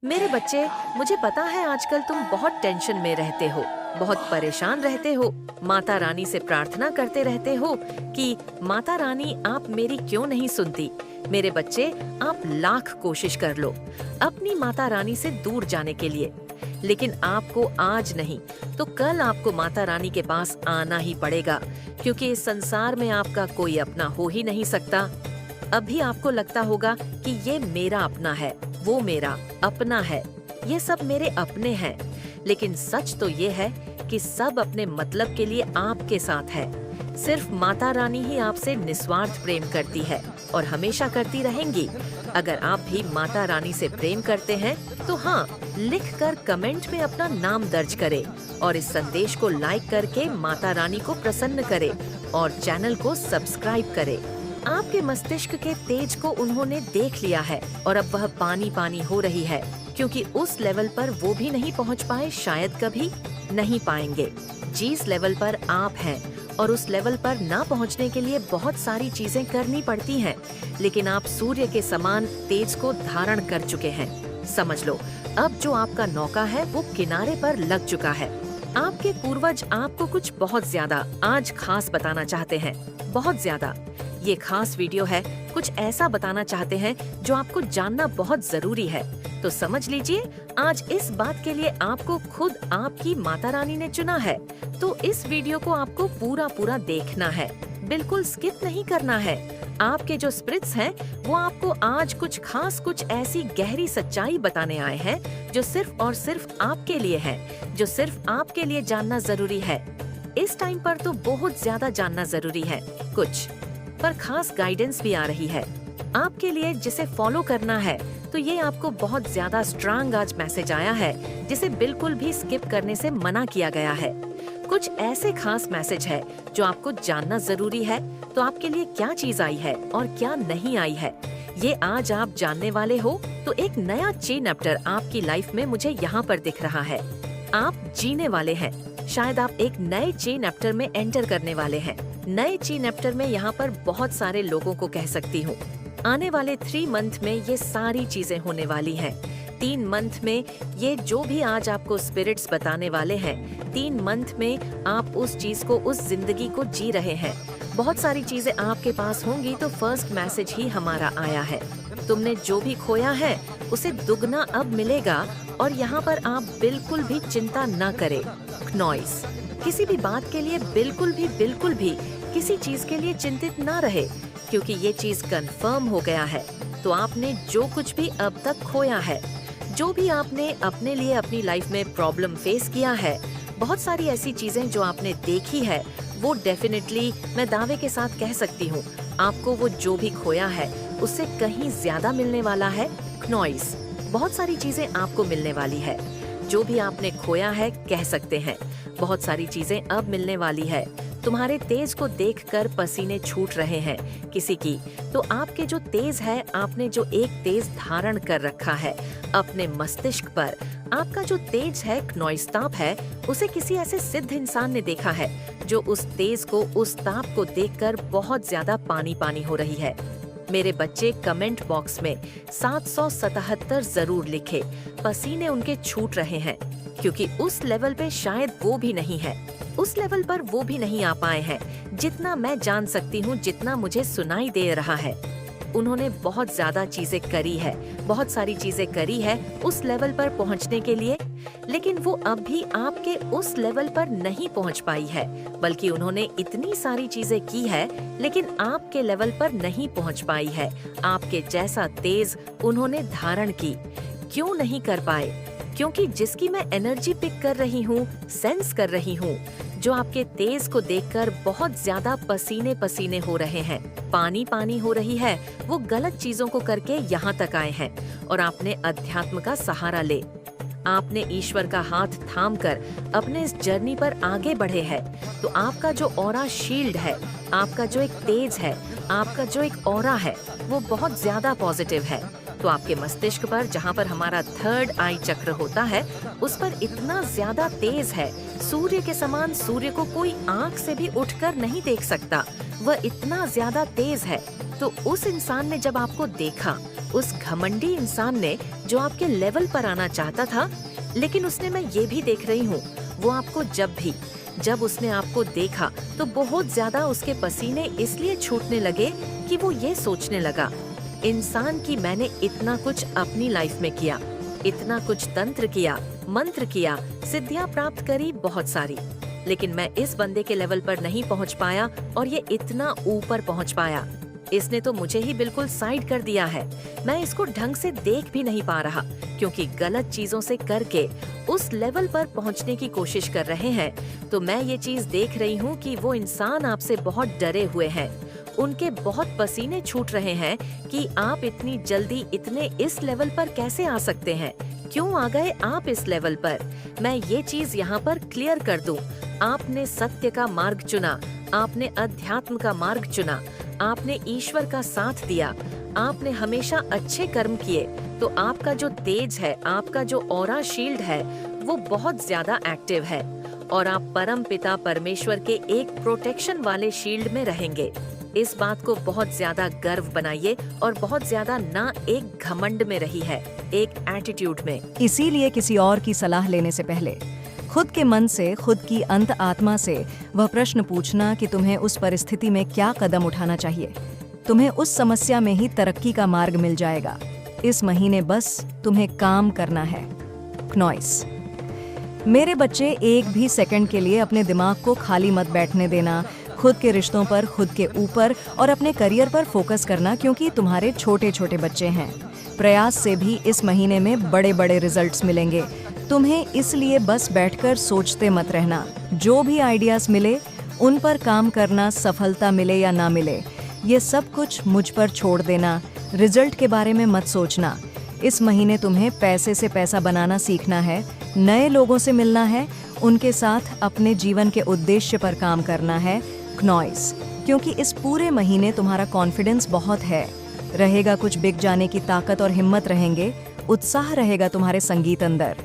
मेरे बच्चे, मुझे पता है आजकल तुम बहुत टेंशन में रहते हो, बहुत परेशान रहते हो, माता रानी से प्रार्थना करते रहते हो कि माता रानी आप मेरी क्यों नहीं सुनती। मेरे बच्चे, आप लाख कोशिश कर लो अपनी माता रानी से दूर जाने के लिए, लेकिन आपको आज नहीं तो कल आपको माता रानी के पास आना ही पड़ेगा, क्योंकि इस संसार में आपका कोई अपना हो ही नहीं सकता। अभी आपको लगता होगा कि ये मेरा अपना है, वो मेरा अपना है, ये सब मेरे अपने हैं, लेकिन सच तो ये है कि सब अपने मतलब के लिए आपके साथ है। सिर्फ माता रानी ही आपसे निस्वार्थ प्रेम करती है और हमेशा करती रहेंगी। अगर आप भी माता रानी से प्रेम करते हैं तो हाँ, लिखकर कमेंट में अपना नाम दर्ज करें और इस संदेश को लाइक करके माता रानी को प्रसन्न करें और चैनल को सब्सक्राइब करें। आपके मस्तिष्क के तेज को उन्होंने देख लिया है और अब वह पानी पानी हो रही है, क्योंकि उस लेवल पर वो भी नहीं पहुंच पाए, शायद कभी नहीं पाएंगे। जिस लेवल पर आप हैं और उस लेवल पर ना पहुंचने के लिए बहुत सारी चीजें करनी पड़ती हैं, लेकिन आप सूर्य के समान तेज को धारण कर चुके हैं। समझ लो, अब जो आपका नौका है वो किनारे पर लग चुका है। आपके पूर्वज आपको कुछ बहुत ज्यादा आज खास बताना चाहते हैं, बहुत ज्यादा। ये खास वीडियो है, कुछ ऐसा बताना चाहते हैं जो आपको जानना बहुत जरूरी है। तो समझ लीजिए, आज इस बात के लिए आपको खुद आपकी माता रानी ने चुना है, तो इस वीडियो को आपको पूरा पूरा देखना है, बिल्कुल स्किप नहीं करना है। आपके जो स्पिरिट्स हैं, वो आपको आज कुछ खास, कुछ ऐसी गहरी सच्चाई बताने आए हैं जो सिर्फ और सिर्फ आपके लिए है, जो सिर्फ आपके लिए जानना जरूरी है। इस टाइम पर तो बहुत ज्यादा जानना जरूरी है कुछ, पर खास गाइडेंस भी आ रही है आपके लिए, जिसे फॉलो करना है। तो ये आपको बहुत ज्यादा स्ट्रांग आज मैसेज आया है, जिसे बिल्कुल भी स्किप करने से मना किया गया है। कुछ ऐसे खास मैसेज है जो आपको जानना जरूरी है। तो आपके लिए क्या चीज आई है और क्या नहीं आई है, ये आज आप जानने वाले हो। तो एक नया चेन चैप्टर आपकी लाइफ में मुझे यहाँ पर दिख रहा है। आप जीने वाले हैं, शायद आप एक नए चेन चैप्टर में एंटर करने वाले हैं। नए चेन चैप्टर में यहाँ पर बहुत सारे लोगों को कह सकती हूँ, आने वाले 3 मंथ में ये सारी चीजें होने वाली हैं। 3 मंथ में ये जो भी आज आपको स्पिरिट्स बताने वाले हैं, 3 मंथ में आप उस चीज को, उस जिंदगी को जी रहे हैं। बहुत सारी चीजें आपके पास होंगी, तो फर्स्ट मैसेज ही हमारा आया है। तुमने जो भी खोया है उसे दुगना अब मिलेगा, और यहाँ पर आप बिल्कुल भी चिंता न करें। नॉइस, किसी भी बात के लिए बिल्कुल भी किसी चीज के लिए चिंतित ना रहे, क्योंकि ये चीज कंफर्म हो गया है। तो आपने जो कुछ भी अब तक खोया है, जो भी आपने अपने लिए अपनी लाइफ में प्रॉब्लम फेस किया है, बहुत सारी ऐसी चीजें जो आपने देखी है, वो डेफिनेटली मैं दावे के साथ कह सकती हूँ, आपको वो जो भी खोया है उससे कहीं ज्यादा मिलने वाला है। नॉइस, बहुत सारी चीजें आपको मिलने वाली है। जो भी आपने खोया है, कह सकते हैं बहुत सारी चीजें अब मिलने वाली है। तुम्हारे तेज को देखकर पसीने छूट रहे हैं किसी की, तो आपके जो तेज है, आपने जो एक तेज धारण कर रखा है अपने मस्तिष्क पर, आपका जो तेज है, नॉइस्ताप है, उसे किसी ऐसे सिद्ध इंसान ने देखा है जो उस तेज को, उस ताप को देखकर बहुत ज्यादा पानी पानी हो रही है। मेरे बच्चे, कमेंट बॉक्स में 777 जरूर लिखे। पसीने उनके छूट रहे हैं, क्योंकि उस लेवल पे शायद वो भी नहीं है, उस लेवल पर वो भी नहीं आ पाए हैं। जितना मैं जान सकती हूँ, जितना मुझे सुनाई दे रहा है, उन्होंने बहुत ज्यादा चीजें करी है, बहुत सारी चीजें करी है उस लेवल पर पहुँचने के लिए, लेकिन वो अब भी आपके उस लेवल पर नहीं पहुँच पाई है। बल्कि उन्होंने इतनी सारी चीजें की है, लेकिन आपके लेवल पर नहीं पहुँच पाई है। आपके जैसा तेज उन्होंने धारण की, क्यों नहीं कर पाए? क्योंकि जिसकी मैं एनर्जी पिक कर रही हूँ, सेंस कर रही हूँ, जो आपके तेज को देखकर बहुत ज्यादा पसीने पसीने हो रहे हैं, पानी पानी हो रही है, वो गलत चीजों को करके यहाँ तक आए हैं। और आपने अध्यात्म का सहारा ले, आपने ईश्वर का हाथ थामकर अपने इस जर्नी पर आगे बढ़े हैं। तो आपका जो ऑरा शील्ड है, आपका जो एक तेज है, आपका जो एक ऑरा है, वो बहुत ज्यादा पॉजिटिव है। तो आपके मस्तिष्क पर, जहाँ पर हमारा 3rd आई चक्र होता है, उस पर इतना ज्यादा तेज है, सूर्य के समान। सूर्य को कोई आँख से भी उठकर नहीं देख सकता, वह इतना ज्यादा तेज है। तो उस इंसान ने जब आपको देखा, उस घमंडी इंसान ने जो आपके लेवल पर आना चाहता था, लेकिन उसने, मैं ये भी देख रही हूँ, वो आपको जब उसने आपको देखा तो बहुत ज्यादा उसके पसीने इसलिए छूटने लगे कि वो ये सोचने लगा, इंसान की मैंने इतना कुछ अपनी लाइफ में किया, इतना कुछ तंत्र किया, मंत्र किया, सिद्धियां प्राप्त करी बहुत सारी, लेकिन मैं इस बंदे के लेवल पर नहीं पहुंच पाया और ये इतना ऊपर पहुंच पाया। इसने तो मुझे ही बिल्कुल साइड कर दिया है। मैं इसको ढंग से देख भी नहीं पा रहा, क्योंकि गलत चीजों से करके उस लेवल पर पहुंचने की कोशिश कर रहे हैं। तो मैं ये चीज देख रही हूँ कि वो इंसान आपसे बहुत डरे हुए हैं, उनके बहुत पसीने छूट रहे हैं कि आप इतनी जल्दी इतने इस लेवल पर कैसे आ सकते हैं, क्यों आ गए आप इस लेवल पर। मैं ये चीज यहाँ पर क्लियर कर दूं, आपने सत्य का मार्ग चुना, आपने अध्यात्म का मार्ग चुना, आपने ईश्वर का साथ दिया, आपने हमेशा अच्छे कर्म किए, तो आपका जो तेज है, आपका जो ऑरा शील्ड है, वो बहुत ज्यादा एक्टिव है और आप परम पिता परमेश्वर के एक प्रोटेक्शन वाले शील्ड में रहेंगे। इस बात को बहुत ज्यादा गर्व बनाइए और बहुत ज्यादा ना एक घमंड में रही है, एक एटीट्यूड में। इसीलिए किसी और की सलाह लेने से पहले खुद के मन से, खुद की अंत आत्मा से वह प्रश्न पूछना कि तुम्हें उस परिस्थिति में क्या कदम उठाना चाहिए। तुम्हें उस समस्या में ही तरक्की का मार्ग मिल जाएगा। इस महीने बस तुम्हें काम करना है। क्नॉइस। मेरे बच्चे, एक भी सेकंड के लिए अपने दिमाग को खाली मत बैठने देना। खुद के रिश्तों पर, खुद के ऊपर और अपने करियर पर फोकस करना, क्योंकि तुम्हारे छोटे छोटे बच्चे हैं। प्रयास से भी इस महीने में बड़े बड़े रिजल्ट्स मिलेंगे। तुम्हें इसलिए बस बैठकर सोचते मत रहना। जो भी आइडियाज मिले उन पर काम करना, सफलता मिले या ना मिले, ये सब कुछ मुझ पर छोड़ देना। रिजल्ट के बारे में मत सोचना। इस महीने तुम्हें पैसे से पैसा बनाना सीखना है, नए लोगों से मिलना है, उनके साथ अपने जीवन के उद्देश्य पर काम करना है। क्नॉइस। क्योंकि इस पूरे महीने तुम्हारा कॉन्फिडेंस बहुत है, रहेगा कुछ बिक जाने की ताकत और हिम्मत रहेंगे, उत्साह रहेगा तुम्हारे संगीत अंदर।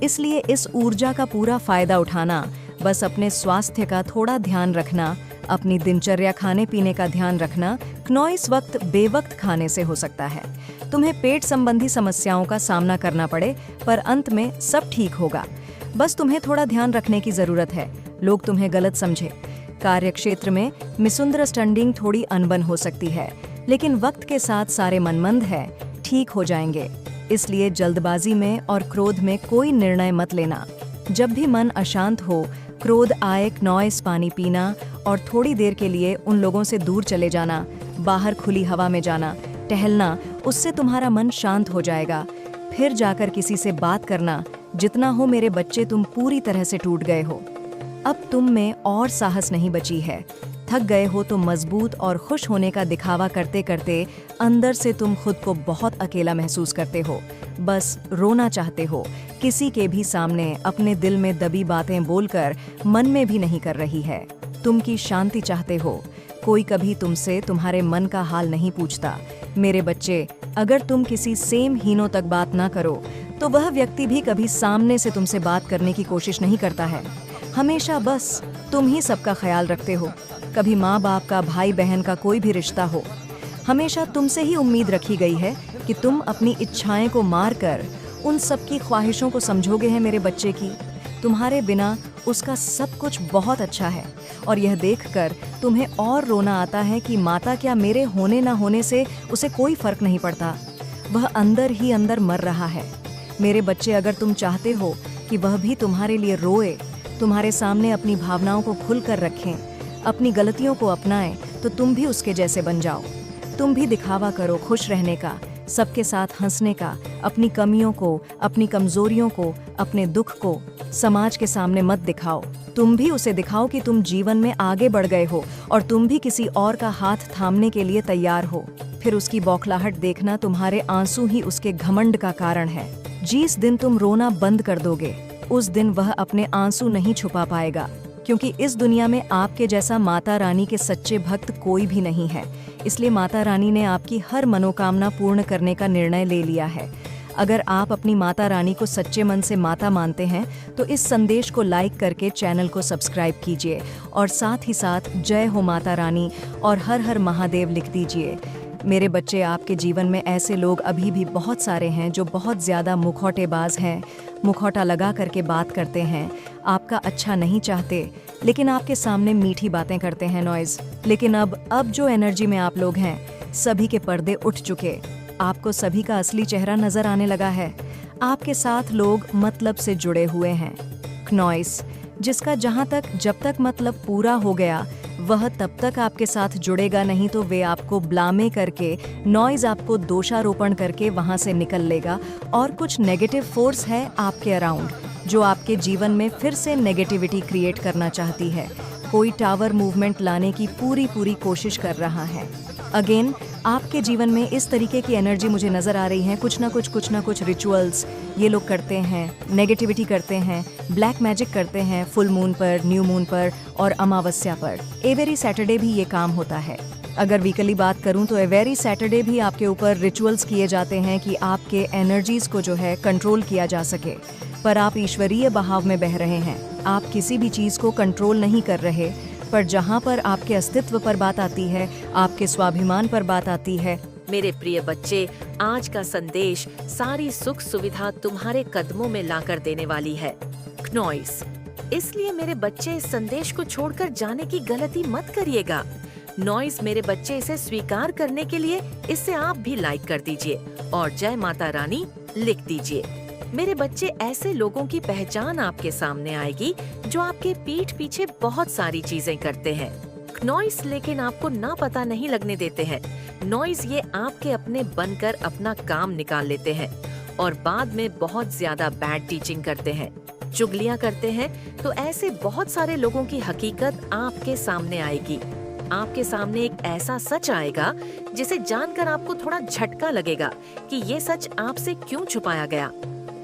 इसलिए इस ऊर्जा का पूरा फायदा उठाना, बस अपने स्वास्थ्य का थोड़ा ध्यान रखना, अपनी दिनचर्या, खाने पीने का ध्यान रखना। क्नॉइस वक्त बेवक्त खाने से हो सकता है। तुम्हें पेट संबंधी समस्याओं का सामना करना पड़े, पर अंत में सब ठीक होगा। बस तुम्हें थोड़ा ध्यान रखने की जरूरत है, लोग तुम्हें गलत समझे। कार्य क्षेत्र में मिसअंडरस्टैंडिंग थोड़ी अनबन हो सकती है, लेकिन वक्त के साथ सारे मनमंद है, ठीक हो जाएंगे। इसलिए जल्दबाजी में और क्रोध में कोई निर्णय मत लेना। जब भी मन अशांत हो, क्रोध आए, क्नॉइस पानी पीना और थोड़ी देर के लिए उन लोगों से दूर चले जाना, बाहर खुली हवा में जाना, टहलना, उससे तुम्हारा मन शांत हो जाएगा। फिर जाकर किसी से बात करना। जितना हो मेरे बच्चे, तुम पूरी तरह से टूट गए हो। अब तुम में और साहस नहीं बची है। थक गए हो तो मजबूत और खुश होने का दिखावा करते करते अंदर से तुम खुद को बहुत अकेला महसूस करते हो। बस रोना चाहते हो। किसी के भी सामने अपने दिल में दबी बातें बोलकर मन में भी नहीं कर रही है। तुम की शांति चाहते हो। कोई कभी तुमसे तुम्हारे मन का हाल नहीं पूछता। मेरे बच्चे, अगर तुम किसी सेम हीनों तक बात ना करो तो वह व्यक्ति भी कभी सामने से तुमसे बात करने की कोशिश नहीं करता है। हमेशा बस तुम ही सबका ख्याल रखते हो। कभी माँ बाप का, भाई बहन का कोई भी रिश्ता हो, हमेशा तुमसे ही उम्मीद रखी गई है कि तुम अपनी इच्छाएं को मार कर उन सबकी ख्वाहिशों को समझोगे हैं मेरे बच्चे की। तुम्हारे बिना उसका सब कुछ बहुत अच्छा है और यह देखकर तुम्हें और रोना आता है कि माता, क्या मेरे होने ना होने से उसे कोई फर्क नहीं पड़ता। वह अंदर ही अंदर मर रहा है। मेरे बच्चे, अगर तुम चाहते हो कि वह भी तुम्हारे लिए रोए, तुम्हारे सामने अपनी भावनाओं को खुलकर रखें, अपनी गलतियों को अपनाएं, तो तुम भी उसके जैसे बन जाओ। तुम भी दिखावा करो खुश रहने का, सबके साथ हंसने का। अपनी कमियों को, अपनी कमजोरियों को, अपने दुख को समाज के सामने मत दिखाओ। तुम भी उसे दिखाओ कि तुम जीवन में आगे बढ़ गए हो और तुम भी किसी और का हाथ थामने के लिए तैयार हो। फिर उसकी बौखलाहट देखना, तुम्हारे आंसू ही उसके घमंड का कारण है। जिस दिन तुम रोना बंद कर दोगे, उस दिन वह अपने आंसू नहीं छुपा पाएगा, क्योंकि इस दुनिया में आपके जैसा माता रानी के सच्चे भक्त कोई भी नहीं है। इसलिए माता रानी ने आपकी हर मनोकामना पूर्ण करने का निर्णय ले लिया है। अगर आप अपनी माता रानी को सच्चे मन से माता मानते हैं तो इस संदेश को लाइक करके चैनल को सब्सक्राइब कीजिए और साथ ही साथ जय हो माता रानी और हर हर महादेव लिख दीजिए। मेरे बच्चे, आपके जीवन में ऐसे लोग अभी भी बहुत सारे हैं जो बहुत ज़्यादा मुखौटेबाज हैं, मुखौटा लगा करके बात करते हैं, आपका अच्छा नहीं चाहते, लेकिन आपके सामने मीठी बातें करते हैं नॉइज़। लेकिन अब जो एनर्जी में आप लोग हैं, सभी के पर्दे उठ चुके, आपको सभी का असली चेहरा नज़र आने लगा है। आपके साथ लोग मतलब से जुड़े हुए हैं। नॉइस, जिसका जब तक मतलब पूरा हो गया, वह तब तक आपके साथ जुड़ेगा नहीं तो वे आपको ब्लामे करके, नॉइज आपको दोषारोपण करके वहां से निकल लेगा। और कुछ नेगेटिव फोर्स है आपके अराउंड जो आपके जीवन में फिर से नेगेटिविटी क्रिएट करना चाहती है। कोई टावर मूवमेंट लाने की पूरी कोशिश कर रहा है। अगेन, आपके जीवन में इस तरीके की एनर्जी मुझे नज़र आ रही है। कुछ ना कुछ रिचुअल्स ये लोग करते हैं, नेगेटिविटी करते हैं, ब्लैक मैजिक करते हैं फुल मून पर, न्यू मून पर और अमावस्या पर। एवरी सैटरडे भी ये काम होता है। अगर वीकली बात करूं तो एवरी सैटरडे भी आपके ऊपर रिचुअल्स किए जाते हैं कि आपके एनर्जीज को जो है कंट्रोल किया जा सके। पर आप ईश्वरीय बहाव में बह रहे हैं, आप किसी भी चीज़ को कंट्रोल नहीं कर रहे। पर जहाँ पर आपके अस्तित्व पर बात आती है, आपके स्वाभिमान पर बात आती है। मेरे प्रिय बच्चे, आज का संदेश सारी सुख सुविधा तुम्हारे कदमों में लाकर देने वाली है। नॉइस, इसलिए मेरे बच्चे इस संदेश को छोड़कर जाने की गलती मत करिएगा। नॉइस मेरे बच्चे, इसे स्वीकार करने के लिए इसे आप भी लाइक कर दीजिए और जय माता रानी लिख दीजिए। मेरे बच्चे, ऐसे लोगों की पहचान आपके सामने आएगी जो आपके पीठ पीछे बहुत सारी चीजें करते हैं। नॉइस लेकिन आपको ना पता नहीं लगने देते हैं। नॉइस ये आपके अपने बनकर अपना काम निकाल लेते हैं और बाद में बहुत ज्यादा बैड टीचिंग करते हैं, चुगलियां करते हैं। तो ऐसे बहुत सारे लोगों की हकीकत आपके सामने आएगी। आपके सामने एक ऐसा सच आएगा जिसे जानकर आपको थोड़ा झटका लगेगा कि ये सच आपसे क्यों छुपाया गया।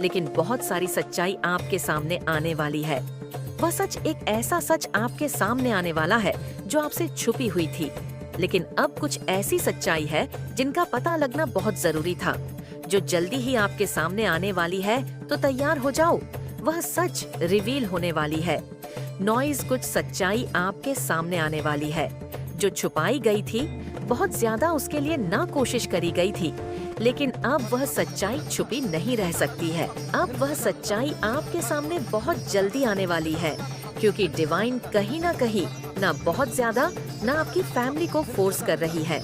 लेकिन बहुत सारी सच्चाई आपके सामने आने वाली है। वह सच, एक ऐसा सच आपके सामने आने वाला है जो आपसे छुपी हुई थी। लेकिन अब कुछ ऐसी सच्चाई है जिनका पता लगना बहुत जरूरी था, जो जल्दी ही आपके सामने आने वाली है। तो तैयार हो जाओ, वह सच रिवील होने वाली है। नॉइज, कुछ सच्चाई आपके सामने आने वाली है जो छुपाई गई थी। बहुत ज्यादा उसके लिए ना कोशिश करी गई थी, लेकिन अब वह सच्चाई छुपी नहीं रह सकती है। अब वह सच्चाई आपके सामने बहुत जल्दी आने वाली है, क्योंकि डिवाइन कहीं ना बहुत ज्यादा ना आपकी फैमिली को फोर्स कर रही है।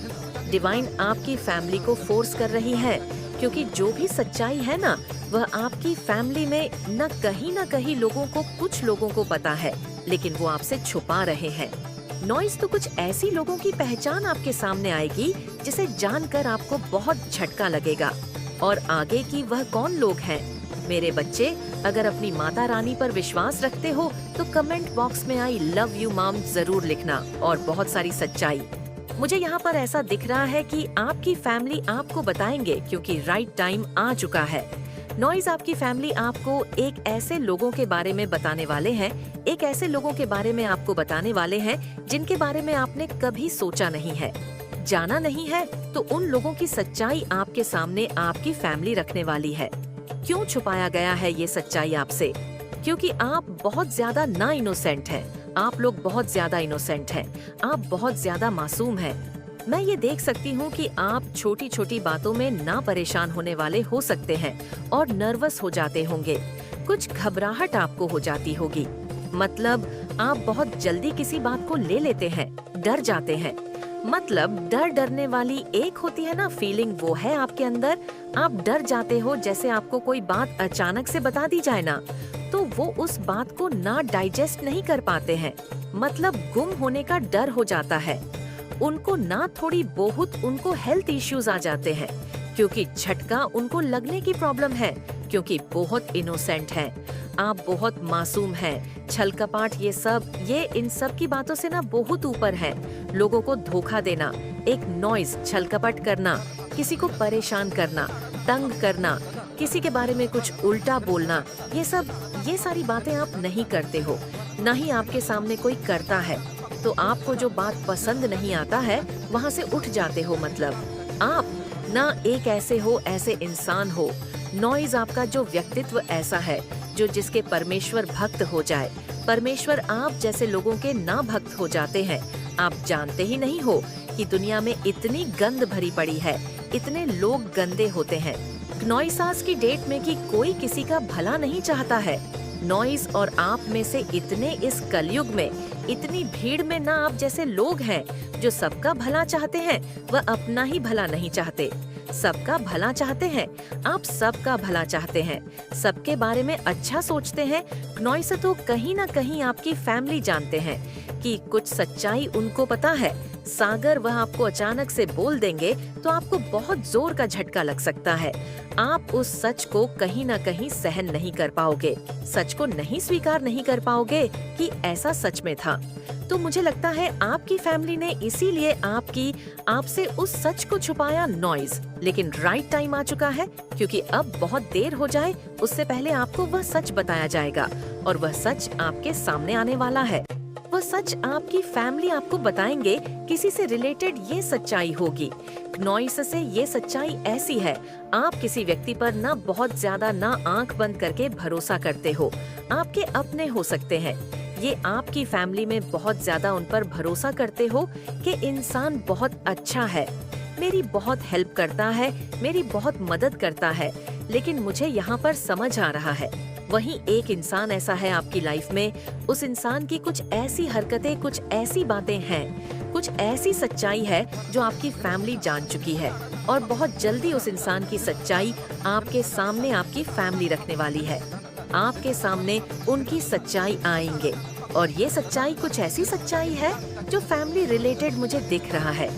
डिवाइन आपकी फैमिली को फोर्स कर रही है, क्योंकि जो भी सच्चाई है ना, वह आपकी फैमिली में न कहीं लोगों को, कुछ लोगों को पता है, लेकिन वो आपसे छुपा रहे हैं। नॉइज, तो कुछ ऐसी लोगों की पहचान आपके सामने आएगी जिसे जानकर आपको बहुत झटका लगेगा। और आगे की वह कौन लोग हैं? मेरे बच्चे, अगर अपनी माता रानी पर विश्वास रखते हो तो कमेंट बॉक्स में आई लव यू मॉम जरूर लिखना और बहुत सारी सच्चाई। मुझे यहाँ पर ऐसा दिख रहा है कि आपकी फैमिली आपको बताएंगे, क्योंकि राइट टाइम आ चुका है। नॉइज, आपकी फैमिली आपको एक ऐसे लोगों के बारे में बताने वाले हैं, एक ऐसे लोगों के बारे में आपको बताने वाले हैं जिनके बारे में आपने कभी सोचा नहीं है, जाना नहीं है। तो उन लोगों की सच्चाई आपके सामने आपकी फैमिली रखने वाली है। क्यों छुपाया गया है ये सच्चाई आपसे? क्योंकि आप बहुत ज्यादा ना इनोसेंट हैं। आप लोग बहुत ज्यादा इनोसेंट हैं। आप बहुत ज्यादा मासूम हैं। मैं ये देख सकती हूँ कि आप छोटी छोटी बातों में ना परेशान होने वाले हो सकते हैं और नर्वस हो जाते होंगे। कुछ घबराहट आपको हो जाती होगी। मतलब आप बहुत जल्दी किसी बात को ले लेते हैं, डर जाते हैं। मतलब डरने वाली एक होती है ना फीलिंग, वो है आपके अंदर। आप डर जाते हो, जैसे आपको कोई बात अचानक से बता दी जाए ना, तो वो उस बात को ना डाइजेस्ट नहीं कर पाते हैं। मतलब गुम होने का डर हो जाता है उनको ना, थोड़ी बहुत उनको हेल्थ इश्यूज आ जाते हैं, क्योंकि झटका उनको लगने की प्रॉब्लम है, क्योंकि बहुत इनोसेंट हैं। आप बहुत मासूम हैं। छल कपाट ये इन सब की बातों से ना बहुत ऊपर है। लोगों को धोखा देना, एक नॉइज, छल कपट करना, किसी को परेशान करना, तंग करना, किसी के बारे में कुछ उल्टा बोलना, ये सारी बातें आप नहीं करते हो, न ही आपके सामने कोई करता है। तो आपको जो बात पसंद नहीं आता है वहाँ से उठ जाते हो। मतलब आप ना एक ऐसे इंसान हो। नॉइज, आपका जो व्यक्तित्व ऐसा है जो जिसके परमेश्वर भक्त हो जाए। परमेश्वर आप जैसे लोगों के ना भक्त हो जाते हैं। आप जानते ही नहीं हो कि दुनिया में इतनी गंद भरी पड़ी है, इतने लोग गंदे होते हैं। नॉइसास की डेट में कि कोई किसी का भला नहीं चाहता है। नॉइस और आप में से इतने इस कलयुग में, इतनी भीड़ में ना आप जैसे लोग हैं जो सबका भला चाहते हैं, वह अपना ही भला नहीं चाहते। सबका भला चाहते हैं, आप सबका भला चाहते हैं, सबके बारे में अच्छा सोचते हैं। नॉइस तो कहीं ना कहीं आपकी फैमिली जानते हैं कि कुछ सच्चाई उनको पता है। सागर वह आपको अचानक से बोल देंगे तो आपको बहुत जोर का झटका लग सकता है। आप उस सच को कहीं ना कहीं सहन नहीं कर पाओगे, सच को नहीं स्वीकार नहीं कर पाओगे कि ऐसा सच में था। तो मुझे लगता है आपकी फैमिली ने इसीलिए आपसे उस सच को छुपाया नॉइज। लेकिन राइट टाइम आ चुका है, क्योंकि अब बहुत देर हो जाए उससे पहले आपको वह सच बताया जाएगा, और वह सच आपके सामने आने वाला है। वह सच आपकी फैमिली आपको बताएंगे, किसी से रिलेटेड ये सच्चाई होगी। नॉइस से ये सच्चाई ऐसी है, आप किसी व्यक्ति पर ना बहुत ज्यादा ना आंख बंद करके भरोसा करते हो, आपके अपने हो सकते हैं। ये आपकी फैमिली में बहुत ज्यादा उन पर भरोसा करते हो कि इंसान बहुत अच्छा है, मेरी बहुत हेल्प करता है, मेरी बहुत मदद करता है। लेकिन मुझे यहाँ पर समझ आ रहा है, वहीं एक इंसान ऐसा है आपकी लाइफ में, उस इंसान की कुछ ऐसी हरकतें, कुछ ऐसी बातें हैं, कुछ ऐसी सच्चाई है जो आपकी फैमिली जान चुकी है, और बहुत जल्दी उस इंसान की सच्चाई आपके सामने आपकी फैमिली रखने वाली है। आपके सामने उनकी सच्चाई आएंगे, और ये सच्चाई कुछ ऐसी सच्चाई है जो फैमिली रिलेटेड मुझे दिख रहा है।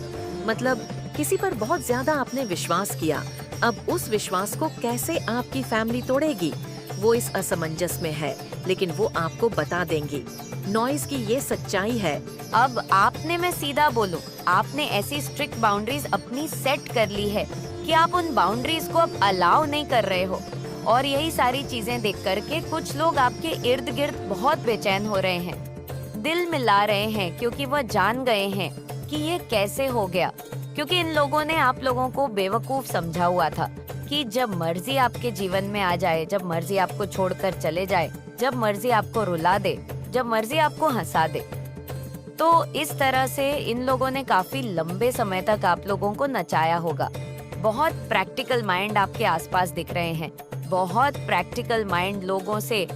मतलब किसी पर बहुत ज्यादा आपने विश्वास किया, अब उस विश्वास को कैसे आपकी फैमिली तोड़ेगी, वो इस असमंजस में है, लेकिन वो आपको बता देंगी। नॉइज की ये सच्चाई है। अब आपने, मैं सीधा बोलूं, आपने ऐसी स्ट्रिक्ट बाउंड्रीज अपनी सेट कर ली है कि आप उन बाउंड्रीज को अब अलाउ नहीं कर रहे हो। और यही सारी चीजें देख करके कुछ लोग आपके इर्द गिर्द बहुत बेचैन हो रहे हैं, दिल मिला रहे हैं, क्योंकि वह जान गए हैं कि ये कैसे हो गया। क्योंकि इन लोगों ने आप लोगों को बेवकूफ समझा हुआ था कि जब मर्जी आपके जीवन में आ जाए, जब मर्जी आपको छोड़कर चले जाए, जब मर्जी आपको रुला दे, जब मर्जी आपको हंसा दे। तो इस तरह से इन लोगों ने काफी लंबे समय तक आप लोगों को नचाया होगा। बहुत प्रैक्टिकल माइंड आपके आसपास दिख रहे हैं, बहुत प्रैक्टिकल माइंड लोगों से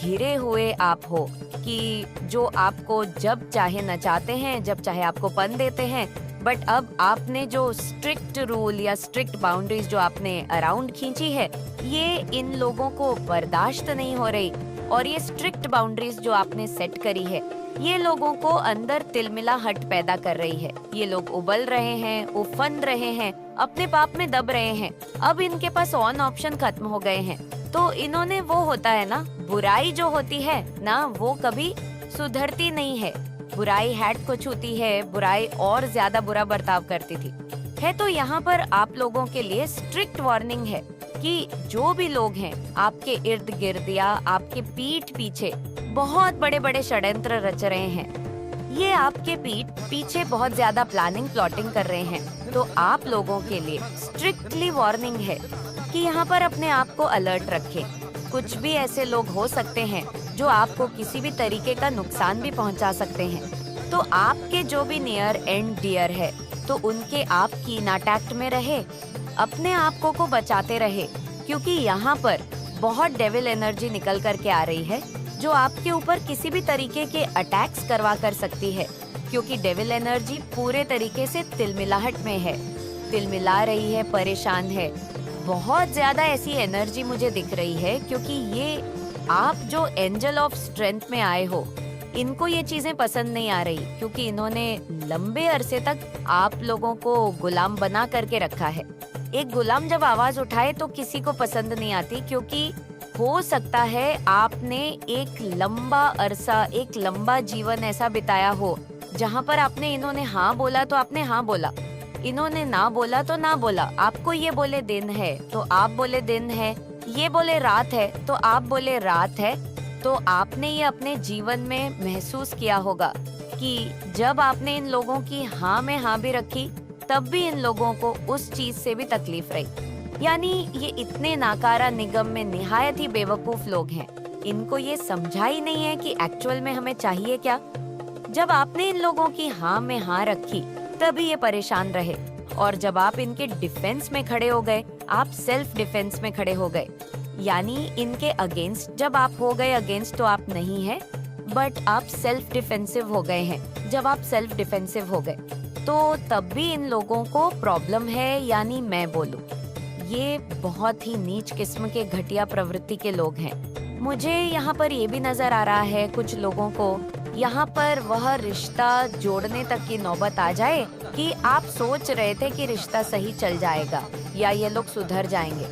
घिरे हुए आप हो कि जो आपको जब चाहे नचाते हैं, जब चाहे आपको पन देते हैं। बट अब आपने जो स्ट्रिक्ट रूल या स्ट्रिक्ट बाउंड्रीज जो आपने अराउंड खींची है, ये इन लोगों को बर्दाश्त नहीं हो रही। और ये स्ट्रिक्ट बाउंड्रीज जो आपने सेट करी है, ये लोगों को अंदर तिलमिलाहट पैदा कर रही है। ये लोग उबल रहे हैं, उफन रहे हैं, अपने पाप में दब रहे हैं। अब इनके पास ऑन ऑप्शन खत्म हो गए हैं। तो इन्होंने, वो होता है ना, बुराई जो होती है ना, वो कभी सुधरती नहीं है। बुराई हैट को छूती है, बुराई और ज्यादा बुरा बर्ताव करती थी है। तो यहाँ पर आप लोगों के लिए स्ट्रिक्ट वार्निंग है कि जो भी लोग हैं आपके इर्द गिर्द या आपके पीठ पीछे बहुत बड़े बड़े षड्यंत्र रच रहे हैं, ये आपके पीठ पीछे बहुत ज्यादा प्लानिंग प्लॉटिंग कर रहे हैं। तो आप लोगों के लिए स्ट्रिक्टली वार्निंग है कि यहाँ पर अपने आप को अलर्ट रखें। कुछ भी ऐसे लोग हो सकते हैं जो आपको किसी भी तरीके का नुकसान भी पहुंचा सकते हैं। तो आपके जो भी नियर एंड डियर है, तो उनके आप की कॉन्टैक्ट में रहे, अपने आप को बचाते रहे। क्योंकि यहाँ पर बहुत डेविल एनर्जी निकल करके आ रही है जो आपके ऊपर किसी भी तरीके के अटैक्स करवा कर सकती है। क्योंकि डेविल एनर्जी पूरे तरीके से तिलमिलाहट में है, तिलमिला रही है, परेशान है। बहुत ज्यादा ऐसी एनर्जी मुझे दिख रही है, क्योंकि ये आप जो एंजल ऑफ स्ट्रेंथ में आए हो, इनको ये चीजें पसंद नहीं आ रही। क्योंकि इन्होंने लंबे अरसे तक आप लोगों को गुलाम बना करके रखा है। एक गुलाम जब आवाज उठाए तो किसी को पसंद नहीं आती, क्योंकि हो सकता है आपने एक लंबा अरसा, एक लंबा जीवन ऐसा बिताया हो जहाँ पर आपने, इन्होंने हाँ बोला तो आपने हाँ बोला, इन्होंने ना बोला तो ना बोला। आपको ये बोले दिन है तो आप बोले दिन है, ये बोले रात है तो आप बोले रात है। तो आपने ये अपने जीवन में महसूस किया होगा कि जब आपने इन लोगों की हाँ में हाँ भी रखी, तब भी इन लोगों को उस चीज से भी तकलीफ रही। यानी ये इतने नाकारा निगम में निहायत ही बेवकूफ लोग हैं। इनको ये समझा ही नहीं है कि एक्चुअल में हमें चाहिए क्या। जब आपने इन लोगों की हाँ में हाँ रखी, तभी ये परेशान रहे। और जब आप इनके डिफेंस में खड़े हो गए, आप सेल्फ डिफेंस में खड़े हो गए, यानी इनके अगेंस्ट जब आप हो गए, अगेंस्ट तो आप नहीं है, बट आप सेल्फ डिफेंसिव हो गए हैं। जब आप सेल्फ डिफेंसिव हो गए तो तब भी इन लोगों को प्रॉब्लम है, यानी मैं बोलूं ये बहुत ही नीच किस्म के घटिया प्रवृत्ति के लोग हैं। मुझे यहाँ पर ये भी नजर आ रहा है कुछ लोगों को यहाँ पर वह रिश्ता जोड़ने तक की नौबत आ जाए कि आप सोच रहे थे कि रिश्ता सही चल जाएगा या ये लोग सुधर जाएंगे।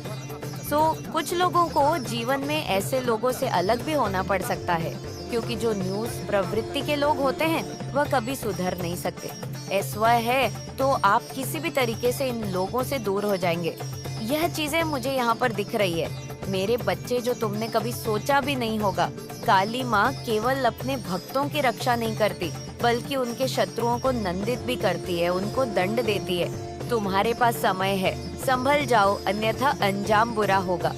कुछ लोगों को जीवन में ऐसे लोगों से अलग भी होना पड़ सकता है, क्योंकि जो न्यूज़ प्रवृत्ति के लोग होते हैं वह कभी सुधर नहीं सकते। ऐसा है तो आप किसी भी तरीके से इन लोगों से दूर हो जाएंगे। यह चीजें मुझे यहाँ पर दिख रही है। मेरे बच्चे, जो तुमने कभी सोचा भी नहीं होगा, काली माँ केवल अपने भक्तों की रक्षा नहीं करती बल्कि उनके शत्रुओं को नंदित भी करती है, उनको दंड देती है। तुम्हारे पास समय है, संभल जाओ, अन्यथा अंजाम बुरा होगा।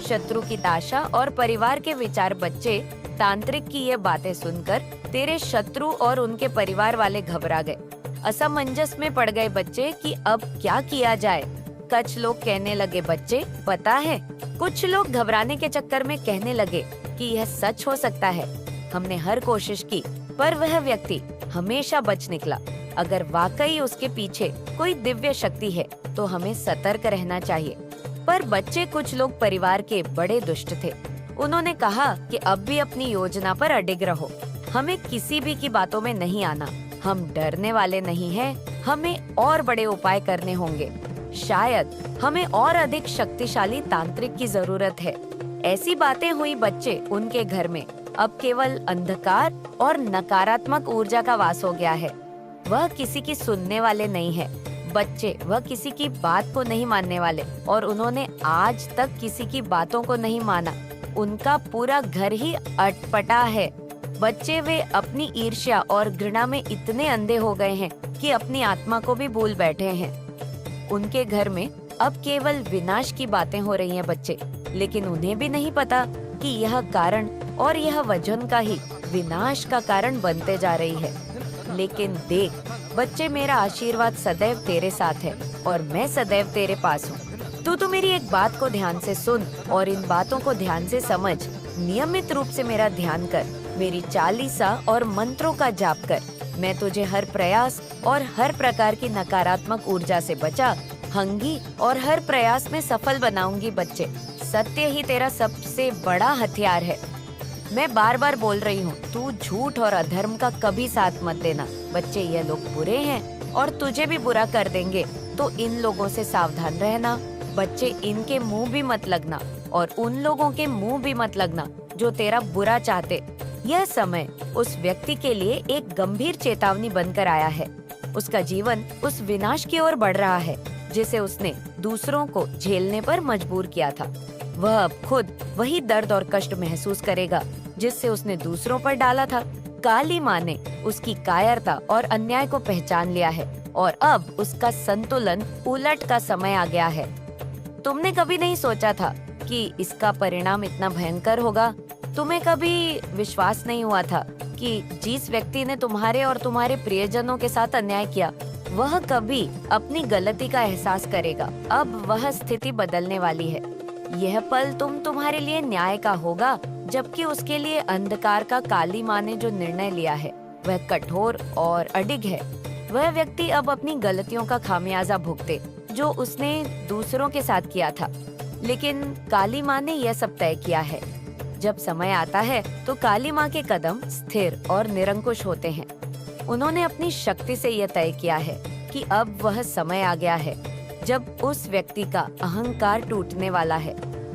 शत्रु की ताशा और परिवार के विचार बच्चे तांत्रिक की ये बातें सुनकर तेरे शत्रु और उनके परिवार वाले घबरा गए, असमंजस में पड़ गए बच्चे कि अब क्या किया जाए। कुछ लोग कहने लगे, बच्चे पता है, कुछ लोग घबराने के चक्कर में कहने लगे कि यह सच हो सकता है। हमने हर कोशिश की पर वह व्यक्ति हमेशा बच निकला। अगर वाकई उसके पीछे कोई दिव्य शक्ति है तो हमें सतर्क रहना चाहिए। पर बच्चे, कुछ लोग परिवार के बड़े दुष्ट थे। उन्होंने कहा कि अब भी अपनी योजना पर अडिग रहो, हमें किसी भी की बातों में नहीं आना, हम डरने वाले नहीं हैं, हमें और बड़े उपाय करने होंगे। शायद हमें और अधिक शक्तिशाली तांत्रिक की जरूरत है। ऐसी बातें हुई बच्चे, उनके घर में अब केवल अंधकार और नकारात्मक ऊर्जा का वास हो गया है। वह किसी की सुनने वाले नहीं है। बच्चे, वह किसी की बात को नहीं मानने वाले और उन्होंने आज तक किसी की बातों को नहीं माना। उनका पूरा घर ही अटपटा है। बच्चे, वे अपनी ईर्ष्या और घृणा में इतने अंधे हो गए हैं कि अपनी आत्मा को भी भूल बैठे हैं। उनके घर में अब केवल विनाश की बातें हो रही हैं बच्चे, लेकिन उन्हें भी नहीं पता कि यह कारण और यह वजन का ही विनाश का कारण बनते जा रही है। लेकिन देख बच्चे, मेरा आशीर्वाद सदैव तेरे साथ है और मैं सदैव तेरे पास हूँ। तू मेरी एक बात को ध्यान से सुन और इन बातों को ध्यान से समझ। नियमित रूप से मेरा ध्यान कर, मेरी चालीसा और मंत्रों का जाप कर। मैं तुझे हर प्रयास और हर प्रकार की नकारात्मक ऊर्जा से बचाऊंगी और हर प्रयास में सफल बनाऊंगी। बच्चे, सत्य ही तेरा सबसे बड़ा हथियार है। मैं बार बार बोल रही हूँ, तू झूठ और अधर्म का कभी साथ मत देना। बच्चे, ये लोग बुरे हैं और तुझे भी बुरा कर देंगे, तो इन लोगों से सावधान रहना। बच्चे, इनके मुंह भी मत लगना और उन लोगों के मुंह भी मत लगना जो तेरा बुरा चाहते। यह समय उस व्यक्ति के लिए एक गंभीर चेतावनी बनकर आया है। उसका जीवन उस विनाश की ओर बढ़ रहा है जिसे उसने दूसरों को झेलने पर मजबूर किया था। वह अब खुद वही दर्द और कष्ट महसूस करेगा जिससे उसने दूसरों पर डाला था। काली माँ ने उसकी कायरता और अन्याय को पहचान लिया है और अब उसका संतुलन उलट का समय आ गया है। तुमने कभी नहीं सोचा था कि इसका परिणाम इतना भयंकर होगा। तुम्हें कभी विश्वास नहीं हुआ था कि जिस व्यक्ति ने तुम्हारे और तुम्हारे प्रियजनों के साथ अन्याय किया, वह कभी अपनी गलती का एहसास करेगा। अब वह स्थिति बदलने वाली है। यह पल तुम्हारे लिए न्याय का होगा, जबकि उसके लिए अंधकार का काली माँ ने जो निर्णय लिया है वह कठोर और अडिग है। वह व्यक्ति अब अपनी गलतियों का खामियाजा भुगते जो उसने दूसरों के साथ किया था। लेकिन काली माँ ने यह सब तय किया है। जब समय आता है तो काली माँ के कदम स्थिर और निरंकुश होते हैं। उन्होंने अपनी शक्ति से यह तय किया है कि अब वह समय आ गया है जब उस व्यक्ति का अहंकार टूटने वाला है।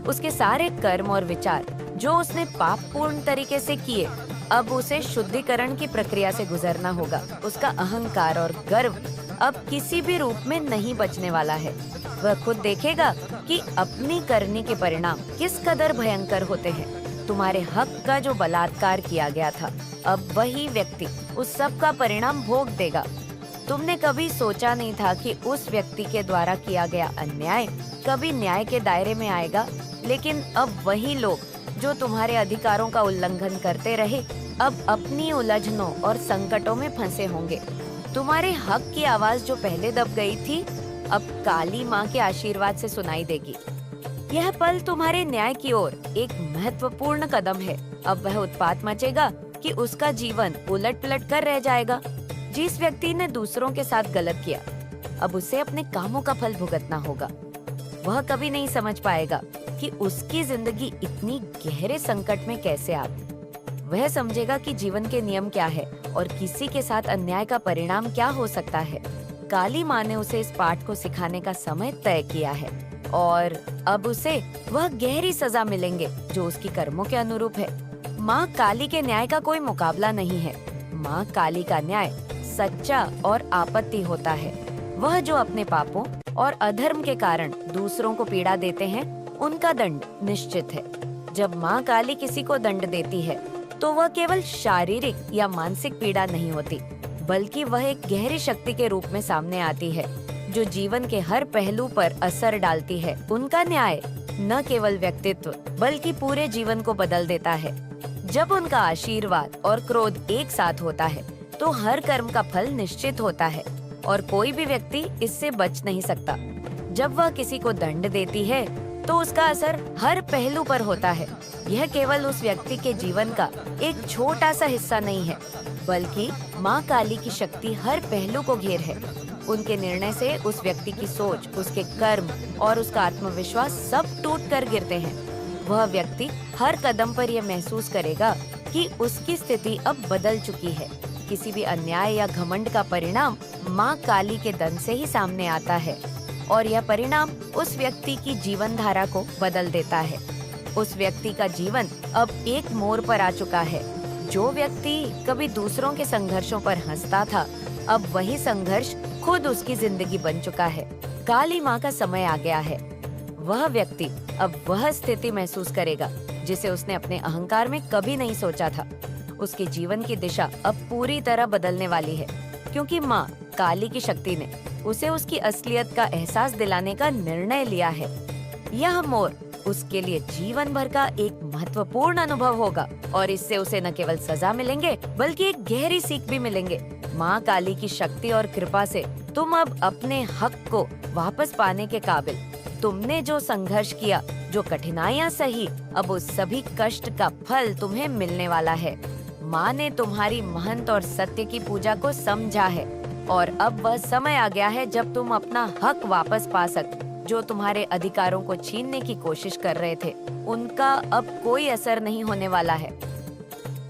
उसके सारे कर्म और विचार जो उसने पापपूर्ण तरीके से किए, अब उसे शुद्धिकरण की प्रक्रिया से गुजरना होगा। उसका अहंकार और गर्व अब किसी भी रूप में नहीं बचने वाला है। वह खुद देखेगा कि अपनी करनी के परिणाम किस कदर भयंकर होते हैं। तुम्हारे हक का जो बलात्कार किया गया था, अब वही व्यक्ति उस सब का परिणाम भोग देगा। तुमने कभी सोचा नहीं था कि उस व्यक्ति के द्वारा किया गया अन्याय कभी न्याय के दायरे में आएगा, लेकिन अब वही लोग जो तुम्हारे अधिकारों का उल्लंघन करते रहे, अब अपनी उलझनों और संकटों में फंसे होंगे। तुम्हारे हक की आवाज जो पहले दब गई थी, अब काली माँ के आशीर्वाद से सुनाई देगी। यह पल तुम्हारे न्याय की ओर एक महत्वपूर्ण कदम है। अब वह उत्पात मचेगा कि उसका जीवन उलट पलट कर रह जाएगा। जिस व्यक्ति ने दूसरों के साथ गलत किया, अब उसे अपने कामों का फल भुगतना होगा। वह कभी नहीं समझ पाएगा कि उसकी जिंदगी इतनी गहरे संकट में कैसे आ गई। वह समझेगा कि जीवन के नियम क्या है और किसी के साथ अन्याय का परिणाम क्या हो सकता है। काली माँ ने उसे इस पाठ को सिखाने का समय तय किया है और अब उसे वह गहरी सजा मिलेंगे जो उसकी कर्मों के अनुरूप है। माँ काली के न्याय का कोई मुकाबला नहीं है। माँ काली का न्याय सच्चा और आपत्ति होता है। वह जो अपने पापों और अधर्म के कारण दूसरों को पीड़ा देते हैं, उनका दंड निश्चित है। जब माँ काली किसी को दंड देती है तो वह केवल शारीरिक या मानसिक पीड़ा नहीं होती, बल्कि वह एक गहरी शक्ति के रूप में सामने आती है जो जीवन के हर पहलू पर असर डालती है। उनका न्याय न केवल व्यक्तित्व बल्कि पूरे जीवन को बदल देता है। जब उनका आशीर्वाद और क्रोध एक साथ होता है तो हर कर्म का फल निश्चित होता है और कोई भी व्यक्ति इससे बच नहीं सकता। जब वह किसी को दंड देती है तो उसका असर हर पहलू पर होता है। यह केवल उस व्यक्ति के जीवन का एक छोटा सा हिस्सा नहीं है, बल्कि माँ काली की शक्ति हर पहलू को घेर है। उनके निर्णय से उस व्यक्ति की सोच, उसके कर्म और उसका आत्मविश्वास सब टूट कर गिरते हैं। वह व्यक्ति हर कदम पर यह महसूस करेगा कि उसकी स्थिति अब बदल चुकी है। किसी भी अन्याय या घमंड का परिणाम माँ काली के दंड से ही सामने आता है और यह परिणाम उस व्यक्ति की जीवन धारा को बदल देता है। उस व्यक्ति का जीवन अब एक मोड़ पर आ चुका है। जो व्यक्ति कभी दूसरों के संघर्षों पर हंसता था, अब वही संघर्ष खुद उसकी जिंदगी बन चुका है। काली माँ का समय आ गया है। वह व्यक्ति अब वह स्थिति महसूस करेगा जिसे उसने अपने अहंकार में कभी नहीं सोचा था। उसके जीवन की दिशा अब पूरी तरह बदलने वाली है, क्योंकि माँ काली की शक्ति ने उसे उसकी असलियत का एहसास दिलाने का निर्णय लिया है। यह मोड़ उसके लिए जीवन भर का एक महत्वपूर्ण अनुभव होगा और इससे उसे न केवल सजा मिलेंगे बल्कि एक गहरी सीख भी मिलेंगे। माँ काली की शक्ति और कृपा से तुम अब अपने हक को वापस पाने के काबिल। तुमने जो संघर्ष किया, जो कठिनाइयाँ सही, अब उस सभी कष्ट का फल तुम्हें मिलने वाला है। माँ ने तुम्हारी महंत और सत्य की पूजा को समझा है और अब वह समय आ गया है जब तुम अपना हक वापस पा सकते। जो तुम्हारे अधिकारों को छीनने की कोशिश कर रहे थे, उनका अब कोई असर नहीं होने वाला है।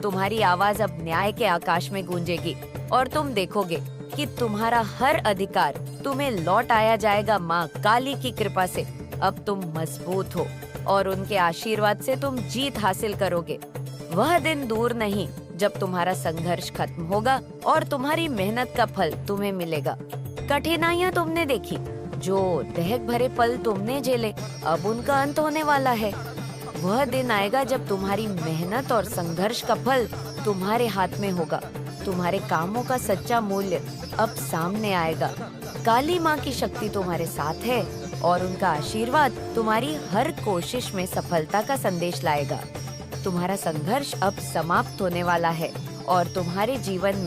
तुम्हारी आवाज अब न्याय के आकाश में गूंजेगी और तुम देखोगे कि तुम्हारा हर अधिकार तुम्हें लौट आया जाएगा। माँ काली की कृपा से अब तुम मजबूत हो और उनके आशीर्वाद से तुम जीत हासिल करोगे। वह दिन दूर नहीं जब तुम्हारा संघर्ष खत्म होगा और तुम्हारी मेहनत का फल तुम्हें मिलेगा। कठिनाइयाँ तुमने देखी, जो दहक भरे पल तुमने झेले, अब उनका अंत होने वाला है। वह दिन आएगा जब तुम्हारी मेहनत और संघर्ष का फल तुम्हारे हाथ में होगा। तुम्हारे कामों का सच्चा मूल्य अब सामने आएगा। काली माँ की शक्ति तुम्हारे साथ है और उनका आशीर्वाद तुम्हारी हर कोशिश में सफलता का संदेश लाएगा। तुम्हारा संघर्ष अब समाप्त होने वाला है और तुम्हारे जीवन में